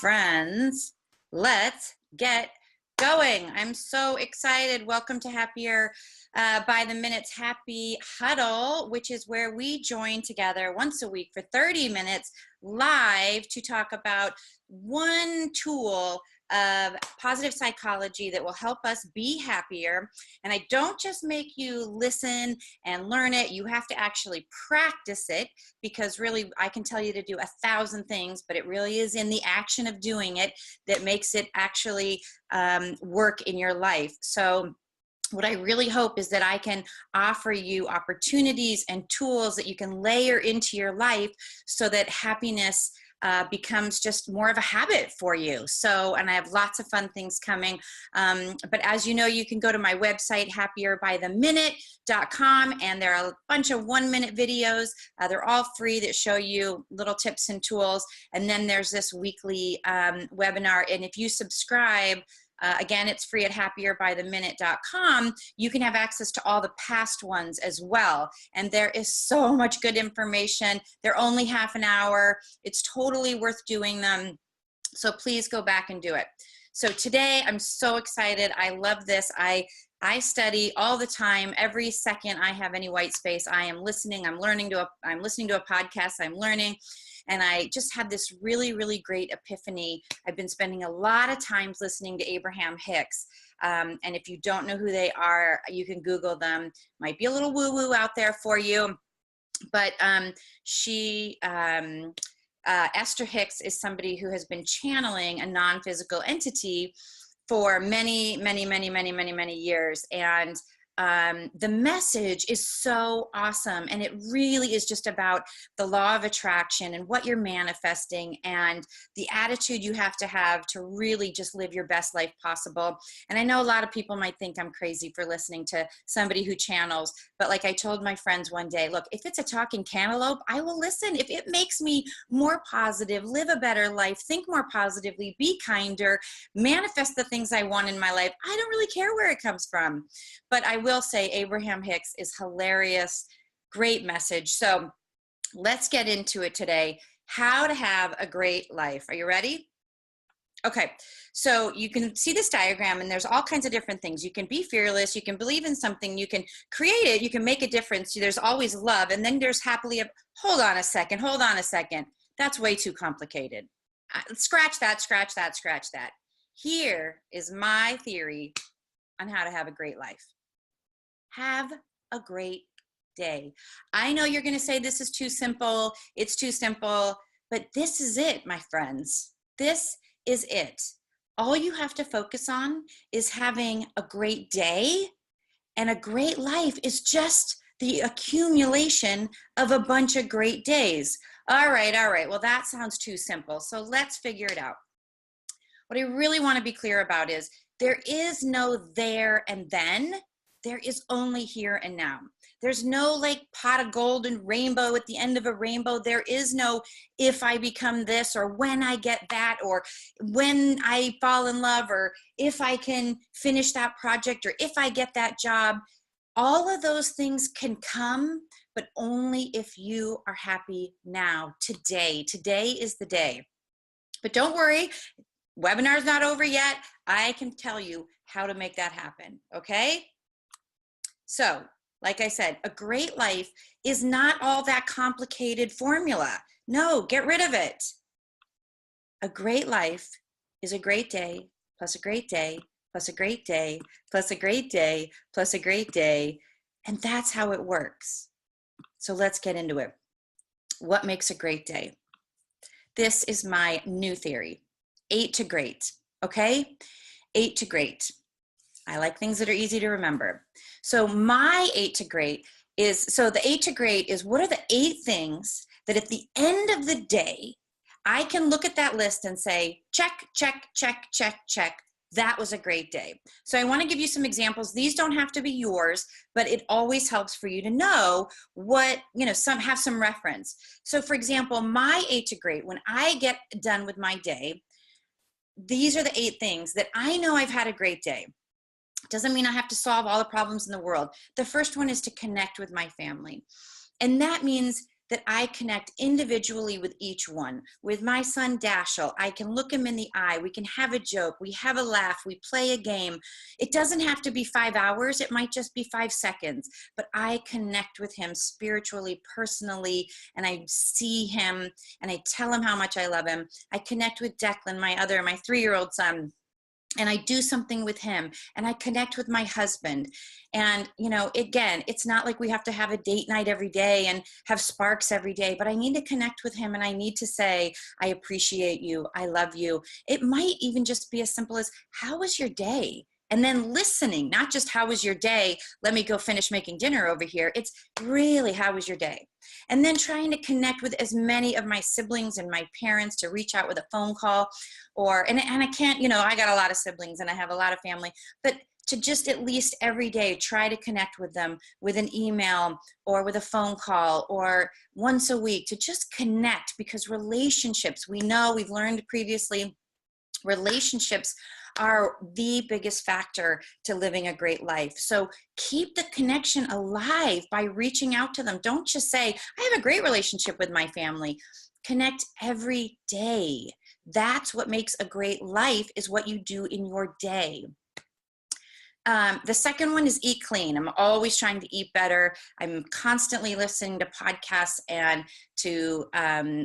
friends, let's get going. I'm so excited. Welcome to Happier by the Minute's Happy Huddle, which is where we join together once a week for 30 minutes live to talk about one tool of positive psychology that will help us be happier. And I don't just make you listen and learn it. You have to actually practice it, because really I can tell you to do 1,000 things, but it really is in the action of doing it that makes it actually work in your life. So what I really hope is that I can offer you opportunities and tools that you can layer into your life so that happiness becomes just more of a habit for you. So, and I have lots of fun things coming. But as you know, you can go to my website, happierbytheminute.com, and there are a bunch of 1-minute videos. They're all free that show you little tips and tools. And then there's this weekly webinar. And if you subscribe, again, it's free at happierbytheminute.com. You can have access to all the past ones as well. And there is so much good information. They're only half an hour. It's totally worth doing them. So please go back and do it. So today, I'm so excited. I love this. I study all the time. Every second I have any white space, I am listening. I'm listening to a podcast. I'm learning. And I just had this really, really great epiphany. I've been spending a lot of times listening to Abraham Hicks. And if you don't know who they are, you can Google them. Might be a little woo-woo out there for you. But Esther Hicks is somebody who has been channeling a non-physical entity for many, many, many, many, many, many years. And the message is so awesome, and it really is just about the law of attraction and what you're manifesting and the attitude you have to really just live your best life possible. And I know a lot of people might think I'm crazy for listening to somebody who channels, but like I told my friends one day, look, if it's a talking cantaloupe, I will listen. If it makes me more positive, live a better life, think more positively, be kinder, manifest the things I want in my life, I don't really care where it comes from. But I will say Abraham Hicks is hilarious, great message. So let's get into it today. How to have a great life. Are you ready? Okay, so you can see this diagram, and there's all kinds of different things. You can be fearless, you can believe in something, you can create it, you can make a difference. There's always love, and then there's happily. Hold on a second. That's way too complicated. Scratch that. Here is my theory on how to have a great life. Have a great day. I know you're going to say this is too simple. It's too simple, but this is it, my friends. This is it. All you have to focus on is having a great day, and a great life is just the accumulation of a bunch of great days. All right. Well, that sounds too simple. So let's figure it out. What I really want to be clear about is there is no there and then. There is only here and now. There's no like pot of gold and rainbow at the end of a rainbow. There is no if I become this, or when I get that, or when I fall in love, or if I can finish that project, or if I get that job. All of those things can come, but only if you are happy now, today. Today is the day. But don't worry, webinar's not over yet. I can tell you how to make that happen, okay? So, like I said, a great life is not all that complicated formula. No, get rid of it. A great life is a great day, plus a great day, plus a great day, plus a great day, plus a great day. And that's how it works. So let's get into it. What makes a great day? This is my new theory. 8 to great, okay? 8 to great. I like things that are easy to remember. So my 8 to great is, the 8 to great is, what are the 8 things that at the end of the day, I can look at that list and say, check, check, check, check, check. That was a great day. So I want to give you some examples. These don't have to be yours, but it always helps for you to know what, have some reference. So for example, my 8 to great, when I get done with my day, these are the 8 things that I know I've had a great day. Doesn't mean I have to solve all the problems in the world. The first one is to connect with my family. And that means that I connect individually with each one. With my son Dashiell, I can look him in the eye. We can have a joke. We have a laugh. We play a game. It doesn't have to be 5 hours. It might just be 5 seconds. But I connect with him spiritually, personally, and I see him and I tell him how much I love him. I connect with Declan, my 3-year-old son, and I do something with him, and I connect with my husband. And, again, it's not like we have to have a date night every day and have sparks every day, but I need to connect with him, and I need to say, I appreciate you. I love you. It might even just be as simple as, how was your day? And then listening, not just how was your day? Let me go finish making dinner over here. It's really, how was your day? And then trying to connect with as many of my siblings and my parents, to reach out with a phone call, and I can't, I got a lot of siblings and I have a lot of family, but to just at least every day try to connect with them with an email or with a phone call, or once a week to just connect, because relationships, we've learned previously, relationships are the biggest factor to living a great life. So keep the connection alive by reaching out to them. Don't just say, I have a great relationship with my family. Connect every day. That's what makes a great life, is what you do in your day. The second one is eat clean. I'm always trying to eat better. I'm constantly listening to podcasts and to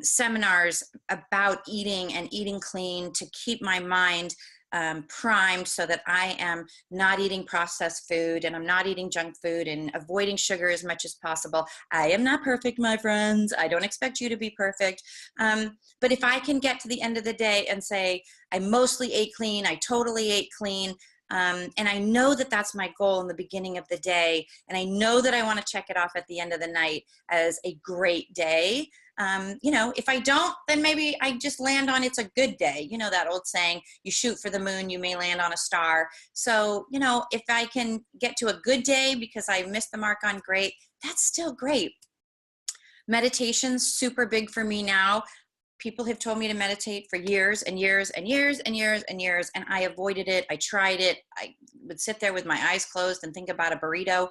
seminars about eating and eating clean, to keep my mind primed so that I am not eating processed food and I'm not eating junk food and avoiding sugar as much as possible. I am not perfect, my friends. I don't expect you to be perfect. But if I can get to the end of the day and say, I mostly ate clean, I totally ate clean, and I know that that's my goal in the beginning of the day, and I know that I want to check it off at the end of the night as a great day. If I don't, then maybe I just land on, it's a good day. That old saying, you shoot for the moon, you may land on a star. So, if I can get to a good day because I missed the mark on great, that's still great. Meditation's super big for me now. People have told me to meditate for years and years and years and years and years, and I avoided it. I tried it. I would sit there with my eyes closed and think about a burrito.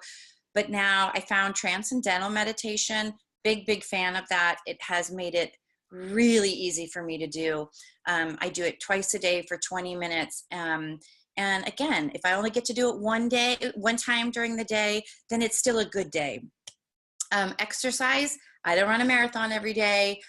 But now I found transcendental meditation. Big fan of that. It has made it really easy for me to do. I do it twice a day for 20 minutes. And again, if I only get to do it one time during the day, then it's still a good day. Exercise, I don't run a marathon every day.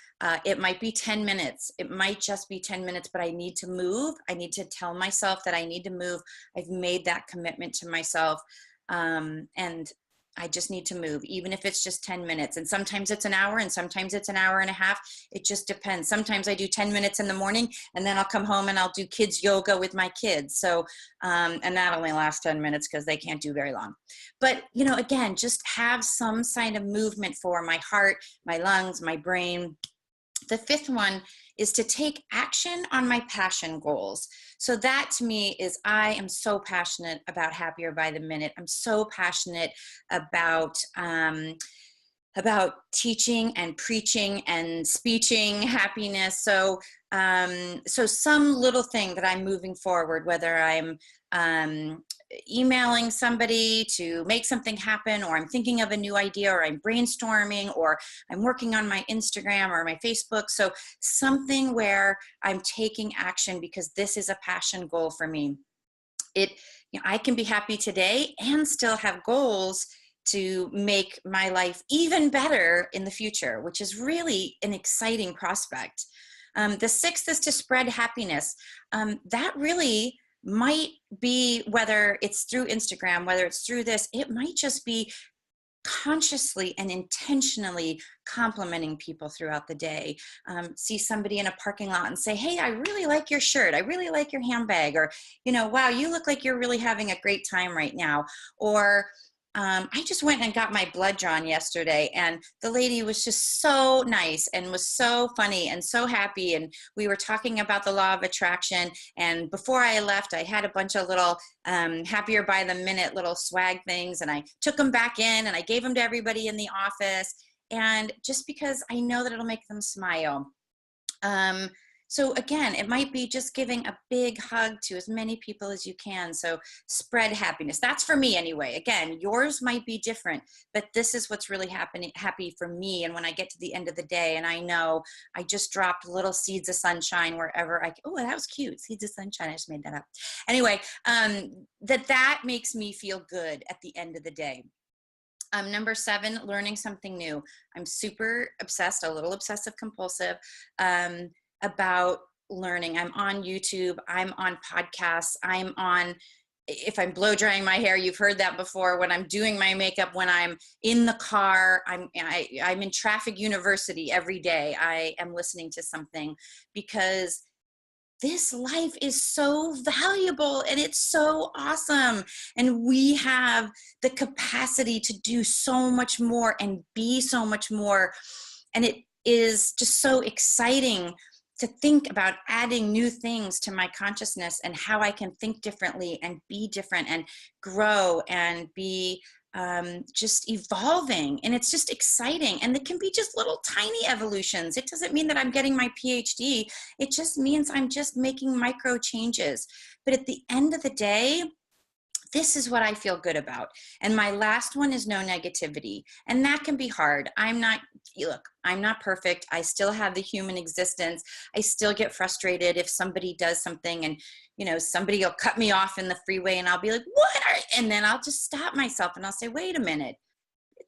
It might be 10 minutes. It might just be 10 minutes, but I need to move. I need to tell myself that I need to move. I've made that commitment to myself. And I just need to move, even if it's just 10 minutes. And sometimes it's an hour and sometimes it's an hour and a half. It just depends. Sometimes I do 10 minutes in the morning and then I'll come home and I'll do kids yoga with my kids. So, and that only lasts 10 minutes because they can't do very long. But, again, just have some sign of movement for my heart, my lungs, my brain. The fifth one is to take action on my passion goals. So that to me is, I am so passionate about Happier by the Minute. I'm so passionate about teaching and preaching and speeching happiness. So some little thing that I'm moving forward, whether I'm emailing somebody to make something happen, or I'm thinking of a new idea, or I'm brainstorming, or I'm working on my Instagram or my Facebook. So something where I'm taking action because this is a passion goal for me. I can be happy today and still have goals to make my life even better in the future, which is really an exciting prospect. The sixth is to spread happiness. That really might be, whether it's through Instagram, whether it's through this, it might just be consciously and intentionally complimenting people throughout the day. See somebody in a parking lot and say, hey, I really like your shirt. I really like your handbag. Or, wow, you look like you're really having a great time right now. Or, I just went and got my blood drawn yesterday, and the lady was just so nice and was so funny and so happy. And we were talking about the law of attraction. And before I left, I had a bunch of little Happier by the Minute little swag things, and I took them back in and I gave them to everybody in the office. And just because I know that it'll make them smile. So again, it might be just giving a big hug to as many people as you can. So spread happiness. That's for me anyway. Again, yours might be different, but this is what's really happy for me. And when I get to the end of the day and I know I just dropped little seeds of sunshine wherever oh, that was cute. Seeds of sunshine. I just made that up. Anyway, that makes me feel good at the end of the day. Number 7, learning something new. I'm super obsessed, a little obsessive compulsive, about learning. I'm on YouTube, I'm on podcasts, if I'm blow drying my hair, you've heard that before, when I'm doing my makeup, when I'm in the car, I'm in traffic university every day. I am listening to something, because this life is so valuable and it's so awesome. And we have the capacity to do so much more and be so much more. And it is just so exciting to think about adding new things to my consciousness and how I can think differently and be different and grow and be just evolving. And it's just exciting. And it can be just little tiny evolutions. It doesn't mean that I'm getting my PhD. It just means I'm just making micro changes. But at the end of the day, this is what I feel good about. And my last one is no negativity. And that can be hard. I'm not perfect. I still have the human existence. I still get frustrated if somebody does something and, somebody will cut me off in the freeway and I'll be like, and then I'll just stop myself and I'll say, wait a minute,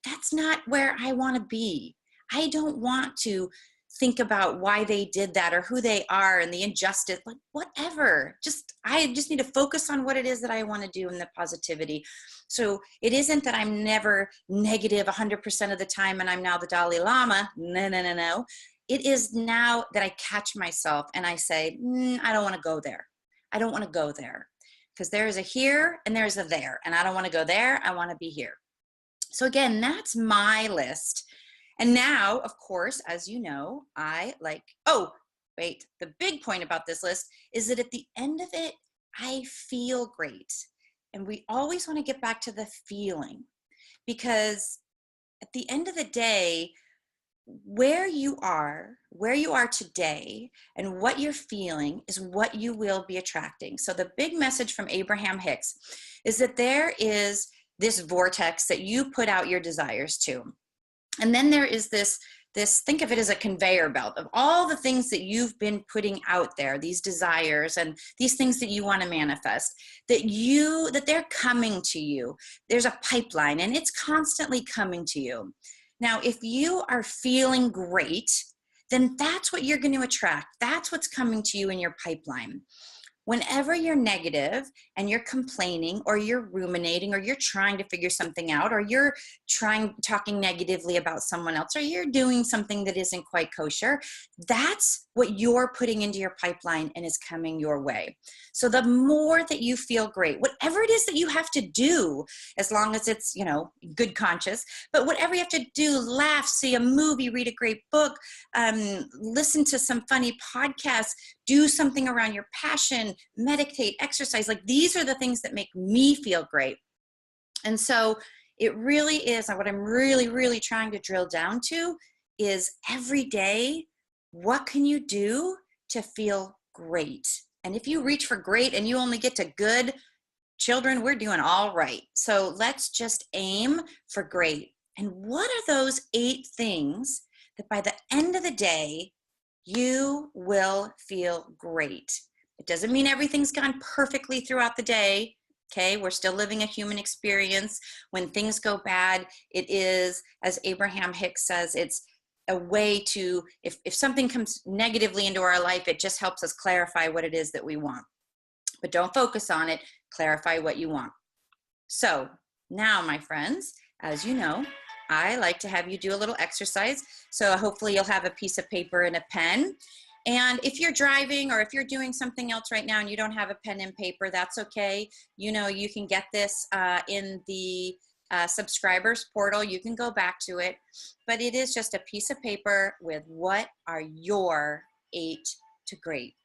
that's not where I want to be. I don't want to think about why they did that or who they are and the injustice, like whatever. I just need to focus on what it is that I want to do and the positivity. So it isn't that I'm never negative 100% of the time and I'm now the Dalai Lama. No. It is now that I catch myself and I say, I don't want to go there. I don't want to go there, because there is a here and there's a there, and I don't want to go there. I want to be here. So again, that's my list. And now, of course, as you know, the big point about this list is that at the end of it, I feel great. And we always want to get back to the feeling, because at the end of the day, where you are today and what you're feeling is what you will be attracting. So the big message from Abraham Hicks is that there is this vortex that you put out your desires to. And then there is this, think of it as a conveyor belt of all the things that you've been putting out there, these desires and these things that you want to manifest, that they're coming to you. There's a pipeline and it's constantly coming to you. Now, if you are feeling great, then that's what you're going to attract. That's what's coming to you in your pipeline. Whenever you're negative and you're complaining or you're ruminating or you're trying to figure something out or you're talking negatively about someone else or you're doing something that isn't quite kosher, that's what you're putting into your pipeline and is coming your way. So the more that you feel great, whatever it is that you have to do, as long as it's, good conscious, but whatever you have to do, laugh, see a movie, read a great book, listen to some funny podcasts, do something around your passion, meditate, exercise. Like, these are the things that make me feel great. And so it really is, what I'm really, really trying to drill down to is every day, what can you do to feel great? And if you reach for great and you only get to good, children, we're doing all right. So let's just aim for great. And what are those 8 things that by the end of the day, you will feel great? It doesn't mean everything's gone perfectly throughout the day. Okay, we're still living a human experience. When things go bad, it is, as Abraham Hicks says, it's a way to, if something comes negatively into our life, it just helps us clarify what it is that we want. But don't focus on it, clarify what you want. So now, my friends, as you know, I like to have you do a little exercise. So hopefully you'll have a piece of paper and a pen. And if you're driving or if you're doing something else right now and you don't have a pen and paper, that's okay. You can get this in the subscribers portal. You can go back to it. But it is just a piece of paper with what are your 8 to great.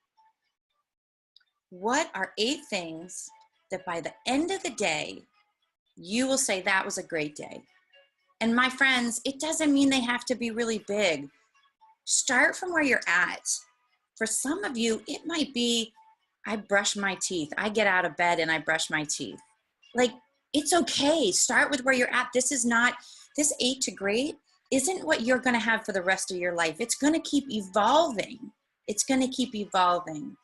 What are 8 things that by the end of the day, you will say that was a great day? And my friends, it doesn't mean they have to be really big. Start from where you're at. For some of you, it might be, I brush my teeth. I get out of bed and I brush my teeth. Like, it's okay. Start with where you're at. This is not, this 8 to great isn't what you're going to have for the rest of your life. It's going to keep evolving. It's going to keep evolving.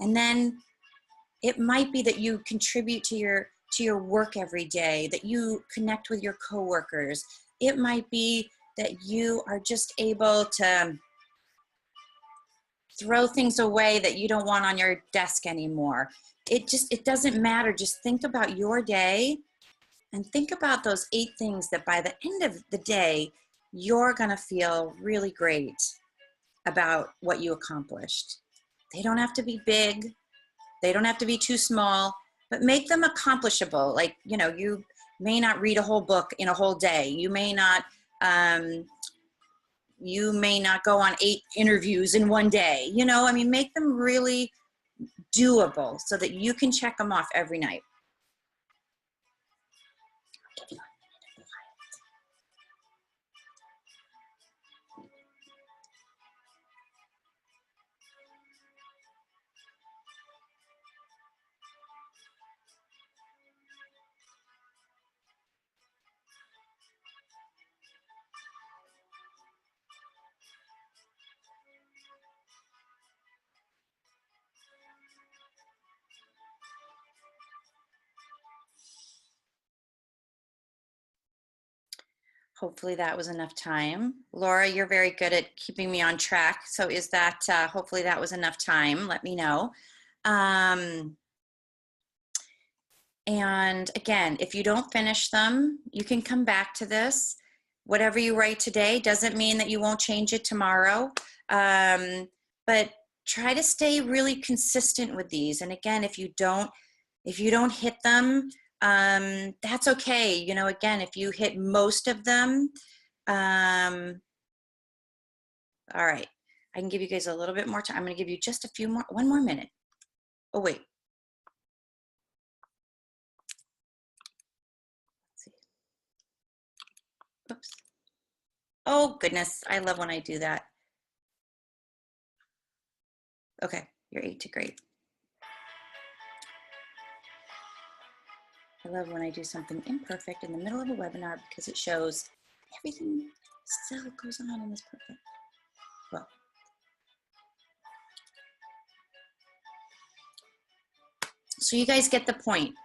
And then it might be that you contribute to your work every day, that you connect with your coworkers. It might be that you are just able to throw things away that you don't want on your desk anymore. It doesn't matter. Just think about your day and think about those 8 things that by the end of the day, you're going to feel really great about what you accomplished. They don't have to be big. They don't have to be too small, but make them accomplishable. Like, you know, you may not read a whole book in a whole day. You may not go on 8 interviews in one day. You know, I mean, make them really doable so that you can check them off every night. Hopefully that was enough time. Laura, you're very good at keeping me on track. So is that, hopefully that was enough time. Let me know. And again, if you don't finish them, you can come back to this. Whatever you write today doesn't mean that you won't change it tomorrow. But try to stay really consistent with these. And again, if you don't hit them, that's okay. You know, again, if you hit most of them, all right, I can give you guys a little bit more time. I'm going to give you just one more minute. Oh, wait. Let's see. Oops. Oh, goodness. I love when I do that. Okay, you're 8 to great. I love when I do something imperfect in the middle of a webinar because it shows everything still goes on and is perfect. Well, so you guys get the point.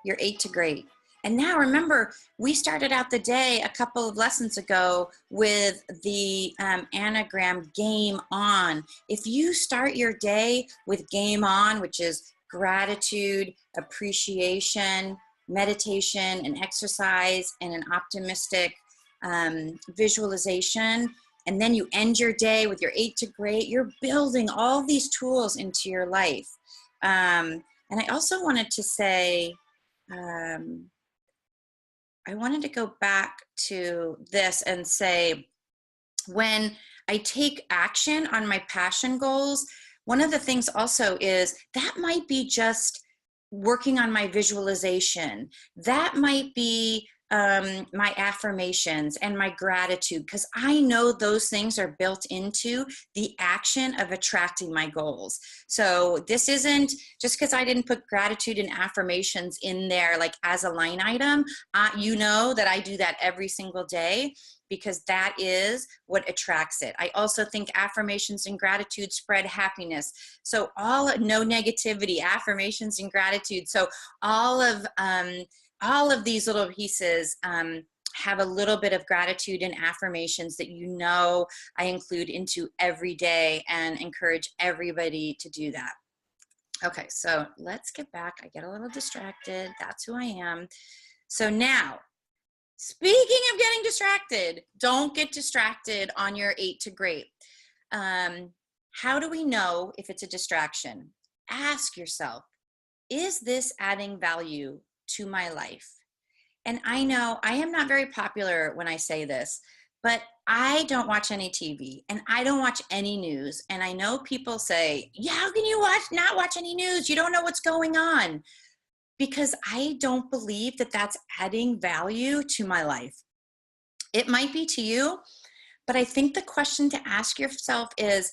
You're 8 to great. And now remember, we started out the day a couple of lessons ago with the anagram game on. If you start your day with game on, which is gratitude, appreciation, meditation, and exercise, and an optimistic visualization, and then you end your day with your 8 to great, you're building all these tools into your life. And I also wanted to say, I wanted to go back to this and say, when I take action on my passion goals, one of the things also is that might be just working on my visualization. That might be my affirmations and my gratitude, because I know those things are built into the action of attracting my goals. So this isn't just because I didn't put gratitude and affirmations in there like as a line item. You know that I do that every single day, because that is what attracts it. I also think affirmations and gratitude spread happiness. So no negativity, affirmations and gratitude. So all of these little pieces have a little bit of gratitude and affirmations that you know I include into every day and encourage everybody to do that. Okay, so let's get back. I get a little distracted. That's who I am. So now, speaking of getting distracted, don't get distracted on your 8 to great. How do we know if it's a distraction? Ask yourself, is this adding value to my life? And I know I am not very popular when I say this, but I don't watch any TV and I don't watch any news. And I know people say, yeah, how can you not watch any news? You don't know what's going on. Because I don't believe that that's adding value to my life. It might be to you, but I think the question to ask yourself is,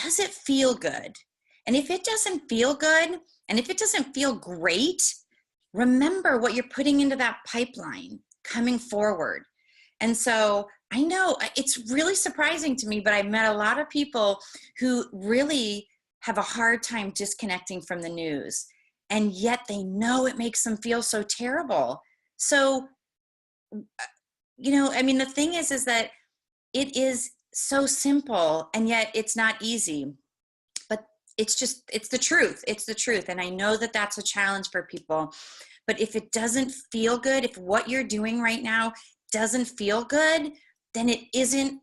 does it feel good? And if it doesn't feel good, and if it doesn't feel great, remember what you're putting into that pipeline coming forward. And so I know it's really surprising to me, but I've met a lot of people who really have a hard time disconnecting from the news. And yet they know it makes them feel so terrible. So, I mean, the thing is that it is so simple, and yet it's not easy. But it's the truth. It's the truth. And I know that that's a challenge for people. But if it doesn't feel good, if what you're doing right now doesn't feel good, then it isn't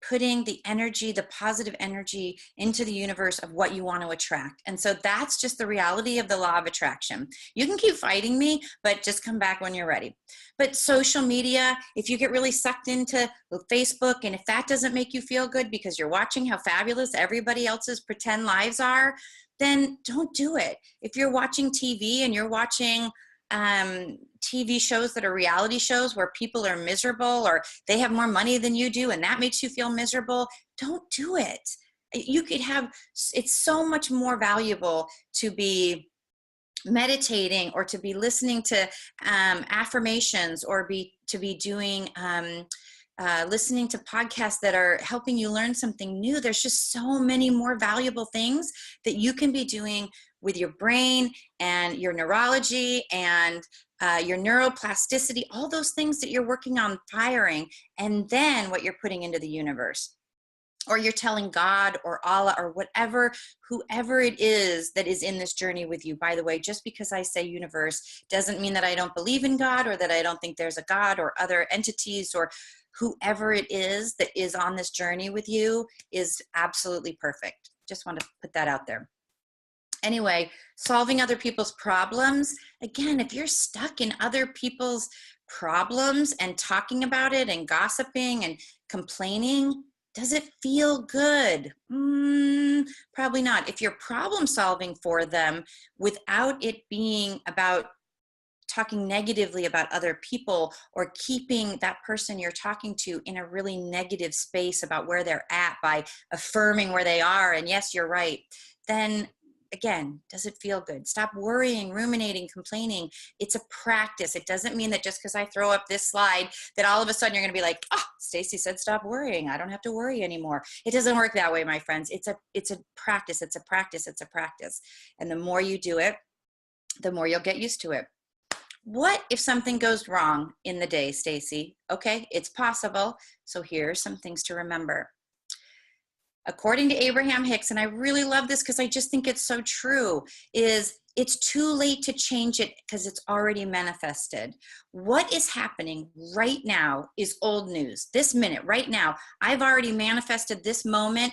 putting the energy, the positive energy into the universe of what you want to attract. And so that's just the reality of the law of attraction. You can keep fighting me, but just come back when you're ready. But social media, if you get really sucked into Facebook, and if that doesn't make you feel good because you're watching how fabulous everybody else's pretend lives are, then don't do it. If you're watching TV and you're watching TV shows that are reality shows where people are miserable or they have more money than you do and that makes you feel miserable, don't do it. It's so much more valuable to be meditating or to be listening to affirmations or to be doing listening to podcasts that are helping you learn something new. There's just so many more valuable things that you can be doing with your brain and your neurology and your neuroplasticity, all those things that you're working on firing, and then what you're putting into the universe. Or you're telling God or Allah or whoever it is that is in this journey with you. By the way, just because I say universe doesn't mean that I don't believe in God or that I don't think there's a God or other entities, or whoever it is that is on this journey with you is absolutely perfect. Just want to put that out there. Anyway, solving other people's problems. Again, if you're stuck in other people's problems and talking about it and gossiping and complaining, does it feel good? Probably not. If you're problem solving for them without it being about talking negatively about other people or keeping that person you're talking to in a really negative space about where they're at by affirming where they are and yes, you're right, then again, does it feel good? Stop worrying, ruminating, complaining. It's a practice. It doesn't mean that just because I throw up this slide that all of a sudden you're going to be like, oh, Stacey said stop worrying. I don't have to worry anymore. It doesn't work that way, my friends. It's a practice. It's a practice. It's a practice. And the more you do it, the more you'll get used to it. What if something goes wrong in the day, Stacey? Okay, it's possible. So here's some things to remember. According to Abraham Hicks, and I really love this because I just think it's so true, is it's too late to change it because it's already manifested. What is happening right now is old news. This minute, right now, I've already manifested this moment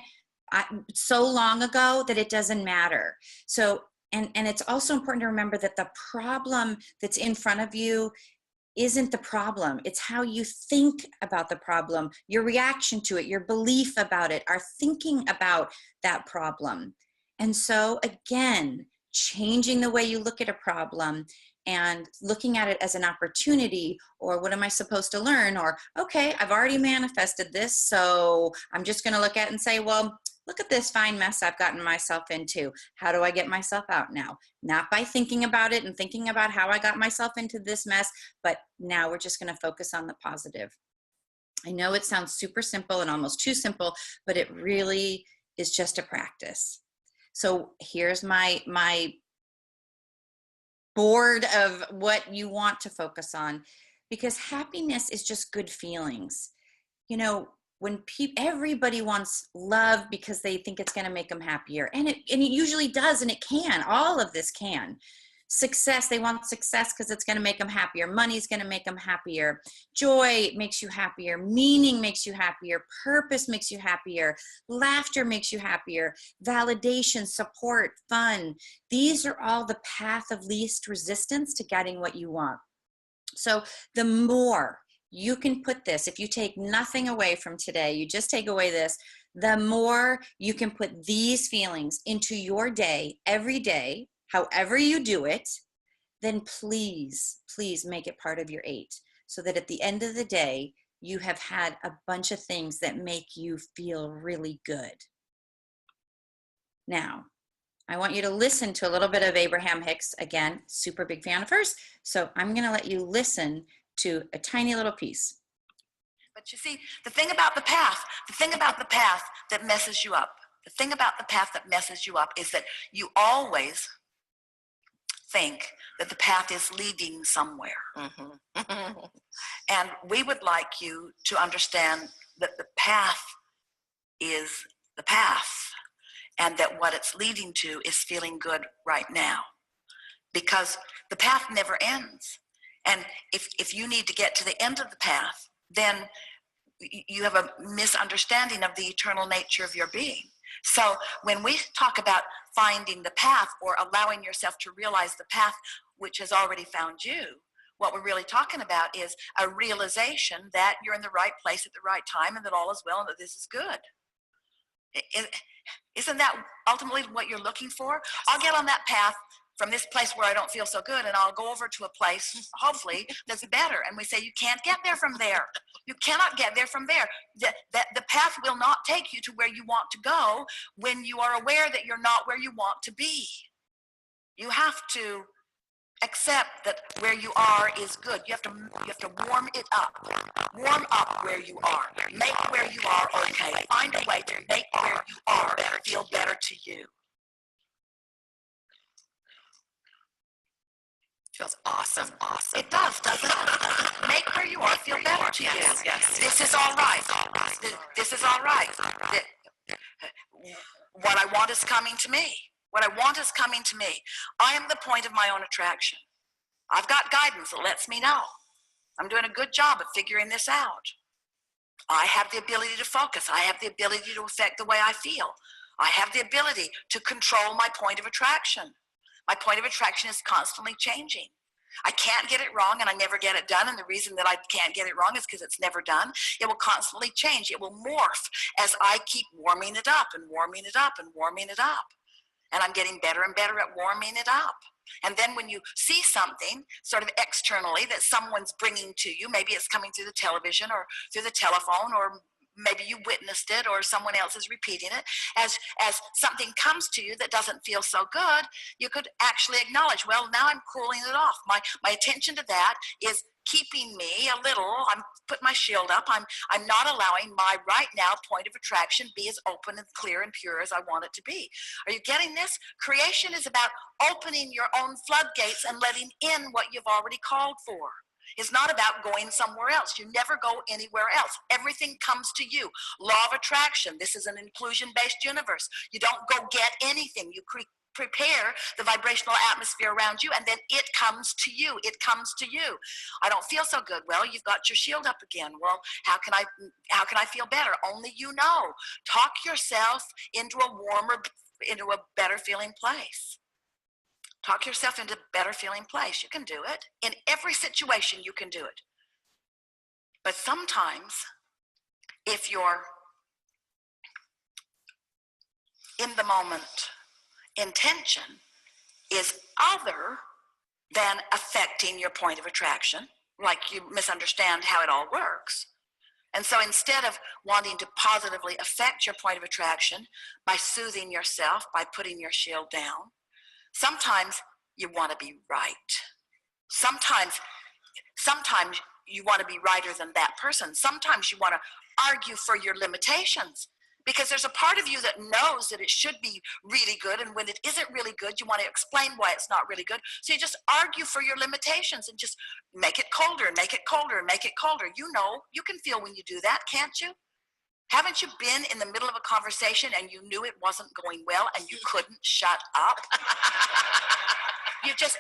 so long ago that it doesn't matter. So, and it's also important to remember that the problem that's in front of you isn't the problem. It's how you think about the problem, your reaction to it, your belief about it, our thinking about that problem. And so again, changing the way you look at a problem and looking at it as an opportunity, or what am I supposed to learn? Or, okay, I've already manifested this, so I'm just going to look at it and say, well, look at this fine mess I've gotten myself into. How do I get myself out now? Not by thinking about it and thinking about how I got myself into this mess, but now we're just going to focus on the positive. I know it sounds super simple and almost too simple, but it really is just a practice. So here's my board of what you want to focus on, because happiness is just good feelings. You know, when everybody wants love because they think it's going to make them happier, and it usually does, and it can. All of this can. Success, they want success because it's going to make them happier. Money's going to make them happier. Joy makes you happier. Meaning makes you happier. Purpose makes you happier. Laughter makes you happier. Validation, support, fun. These are all the path of least resistance to getting what you want. So the more you can put this, if you take nothing away from today, you just take away this, the more you can put these feelings into your day, every day, however you do it, then please, please make it part of your 8, so that at the end of the day, you have had a bunch of things that make you feel really good. Now, I want you to listen to a little bit of Abraham Hicks. Again, super big fan of hers. So I'm going to let you listen to a tiny little piece. But you see, the thing about the path that messes you up, is that you always think that the path is leading somewhere. Mm-hmm. And we would like you to understand that the path is the path, and that what it's leading to is feeling good right now. Because the path never ends. And if you need to get to the end of the path, then you have a misunderstanding of the eternal nature of your being. So when we talk about finding the path or allowing yourself to realize the path which has already found you, what we're really talking about is a realization that you're in the right place at the right time and that all is well and that this is good. Isn't that ultimately what you're looking for? I'll get on that path from this place where I don't feel so good, and I'll go over to a place, hopefully, that's better. And we say, you can't get there from there. You cannot get there from there. The path will not take you to where you want to go when you are aware that you're not where you want to be. You have to accept that where you are is good. You have to warm it up. Warm up where you are. Make where you are okay. Find a way to make where you are feel better to you. Feels awesome. It does, doesn't it? Make where you are feel better to you. Yes. This is all right. This is all right. What I want is coming to me. What I want is coming to me. I am the point of my own attraction. I've got guidance that lets me know. I'm doing a good job of figuring this out. I have the ability to focus. I have the ability to affect the way I feel. I have the ability to control my point of attraction. My point of attraction is constantly changing. I can't get it wrong, and I never get it done. And the reason that I can't get it wrong is because it's never done. It will constantly change. It will morph as I keep warming it up and warming it up and warming it up. And I'm getting better and better at warming it up. And then when you see something sort of externally that someone's bringing to you, maybe it's coming through the television or through the telephone, or maybe you witnessed it or someone else is repeating it, as something comes to you that doesn't feel so good, you could actually acknowledge, well, now I'm cooling it off. My attention to that is keeping me a little, I'm putting my shield up, I'm not allowing my right now point of attraction be as open and clear and pure as I want it to be. Are you getting this? Creation is about opening your own floodgates and letting in what you've already called for. It's not about going somewhere else. You never go anywhere else. Everything comes to you. Law of attraction. This is an inclusion-based universe. You don't go get anything. You prepare the vibrational atmosphere around you, and then it comes to you. It comes to you. I don't feel so good. Well, you've got your shield up again. Well, how can I feel better? Only you know. Talk yourself into a better feeling place. Talk yourself into a better feeling place. You can do it. In every situation, you can do it. But sometimes, if you're in the moment, intention is other than affecting your point of attraction, like you misunderstand how it all works. And so instead of wanting to positively affect your point of attraction by soothing yourself, by putting your shield down, sometimes you want to be right. Sometimes you want to be righter than that person. Sometimes you want to argue for your limitations, because there's a part of you that knows that it should be really good, and when it isn't really good, you want to explain why it's not really good. So you just argue for your limitations and just make it colder and make it colder and make it colder. You know, you can feel when you do that, can't you? Haven't you been in the middle of a conversation and you knew it wasn't going well and you couldn't shut up?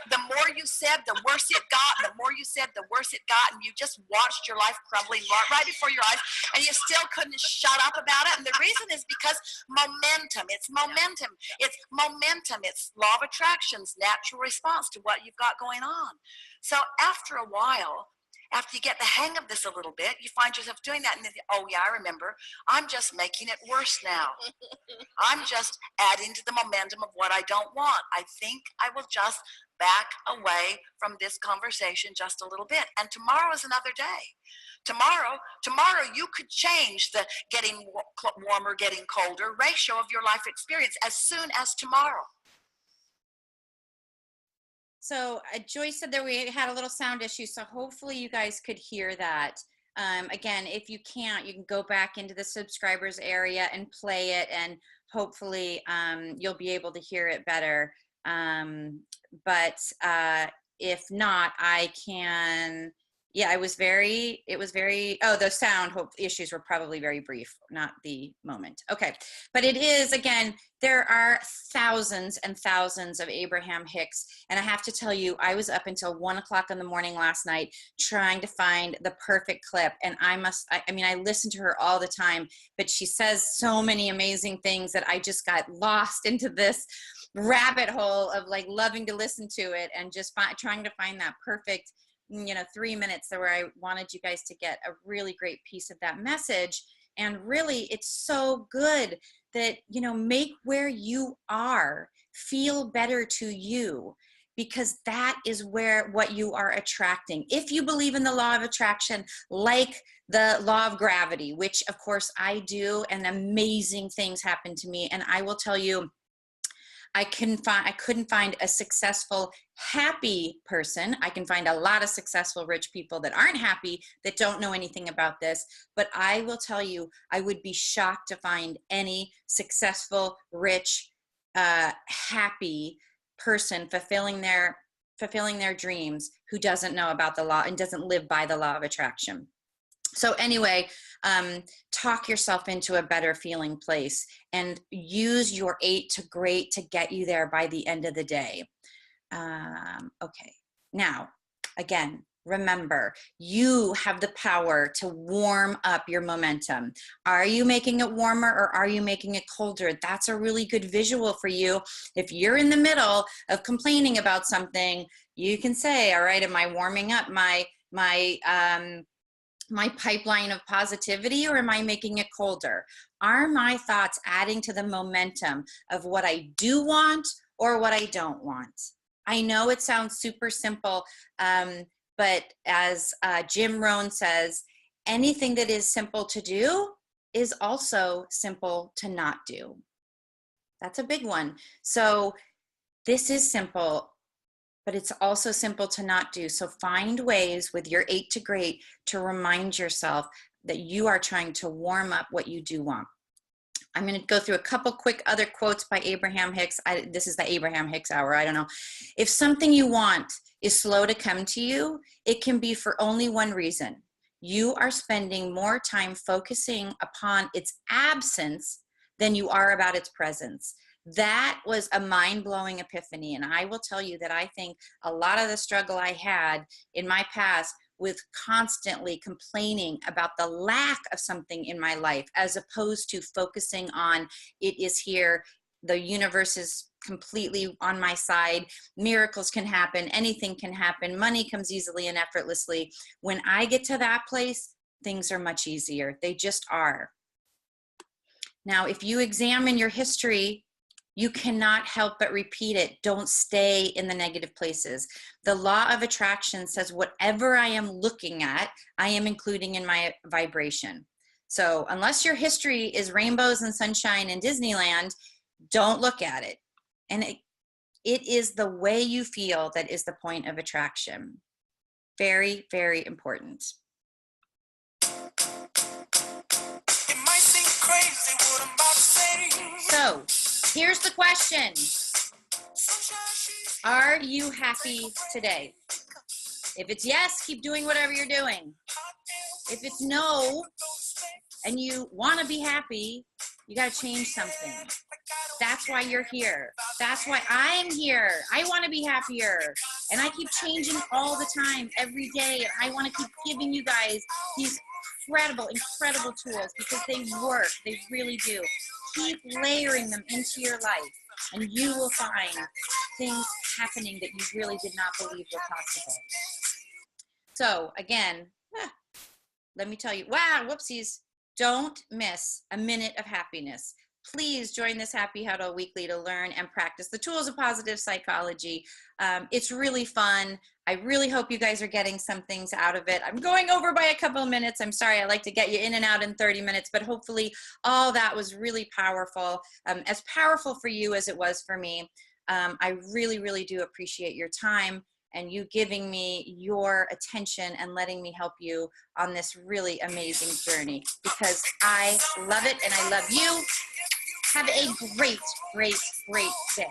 The more you said, the worse it got, and the more you said, the worse it got, and you just watched your life crumbling right before your eyes, and you still couldn't shut up about it. And the reason is because momentum. It's momentum. It's momentum. It's law of attraction's natural response to what you've got going on. So after a while, After you get the hang of this a little bit, you find yourself doing that, and then, oh yeah, I remember. I'm just making it worse now. I'm just adding to the momentum of what I don't want. I think I will just back away from this conversation just a little bit. And tomorrow is another day. Tomorrow you could change the getting warmer, getting colder ratio of your life experience as soon as tomorrow. So Joyce said that we had a little sound issue, so hopefully you guys could hear that. Again, if you can't, you can go back into the subscribers area and play it, and hopefully you'll be able to hear it better. But if not, I can. Yeah, it was very, oh, the sound issues were probably very brief, not the moment. Okay, but it is, again, there are thousands and thousands of Abraham Hicks, and I have to tell you, I was up until 1 o'clock in the morning last night trying to find the perfect clip, and I mean, I listen to her all the time, but she says so many amazing things that I just got lost into this rabbit hole of like loving to listen to it and just trying to find that perfect 3 minutes where I wanted you guys to get a really great piece of that message. And really, it's so good that, make where you are feel better to you, because that is what you are attracting. If you believe in the law of attraction, like the law of gravity, which of course I do, and amazing things happen to me. And I will tell you, I couldn't find a successful, happy person. I can find a lot of successful, rich people that aren't happy, that don't know anything about this. But I will tell you, I would be shocked to find any successful, rich, happy person fulfilling their dreams who doesn't know about the law and doesn't live by the law of attraction. So anyway, talk yourself into a better feeling place and use your 8 to great to get you there by the end of the day. Okay, now, again, remember, you have the power to warm up your momentum. Are you making it warmer or are you making it colder? That's a really good visual for you. If you're in the middle of complaining about something, you can say, all right, am I warming up my pipeline of positivity, or am I making it colder? Are my thoughts adding to the momentum of what I do want or what I don't want? I know it sounds super simple, but as Jim Rohn says, anything that is simple to do is also simple to not do. That's a big one. So this is simple, but it's also simple to not do. So find ways with your 8 to great to remind yourself that you are trying to warm up what you do want. I'm going to go through a couple quick other quotes by Abraham Hicks. This is the Abraham Hicks hour. I don't know. If something you want is slow to come to you, it can be for only one reason. You are spending more time focusing upon its absence than you are about its presence. That was a mind-blowing epiphany. And I will tell you that I think a lot of the struggle I had in my past with constantly complaining about the lack of something in my life, as opposed to focusing on it is here, the universe is completely on my side, miracles can happen, anything can happen, money comes easily and effortlessly. When I get to that place, things are much easier. They just are. Now, if you examine your history, you cannot help but repeat it. Don't stay in the negative places. The law of attraction says whatever I am looking at, I am including in my vibration. So unless your history is rainbows and sunshine and Disneyland, don't look at it. And it is the way you feel that is the point of attraction. Very, very important. It might seem crazy what I'm about to say. So, here's the question. Are you happy today? If it's yes, keep doing whatever you're doing. If it's no, and you want to be happy, you got to change something. That's why you're here. That's why I'm here. I want to be happier. And I keep changing all the time, every day. And I want to keep giving you guys these incredible, incredible tools because they work. They really do. Keep layering them into your life, and you will find things happening that you really did not believe were possible. So again, let me tell you, wow, whoopsies, don't miss a minute of happiness. Please join this Happy Huddle weekly to learn and practice the tools of positive psychology. It's really fun. I really hope you guys are getting some things out of it. I'm going over by a couple of minutes. I'm sorry, I like to get you in and out in 30 minutes, but hopefully all that was really powerful, as powerful for you as it was for me. I really, really do appreciate your time and you giving me your attention and letting me help you on this really amazing journey, because I love it and I love you. Have a great, great, great day.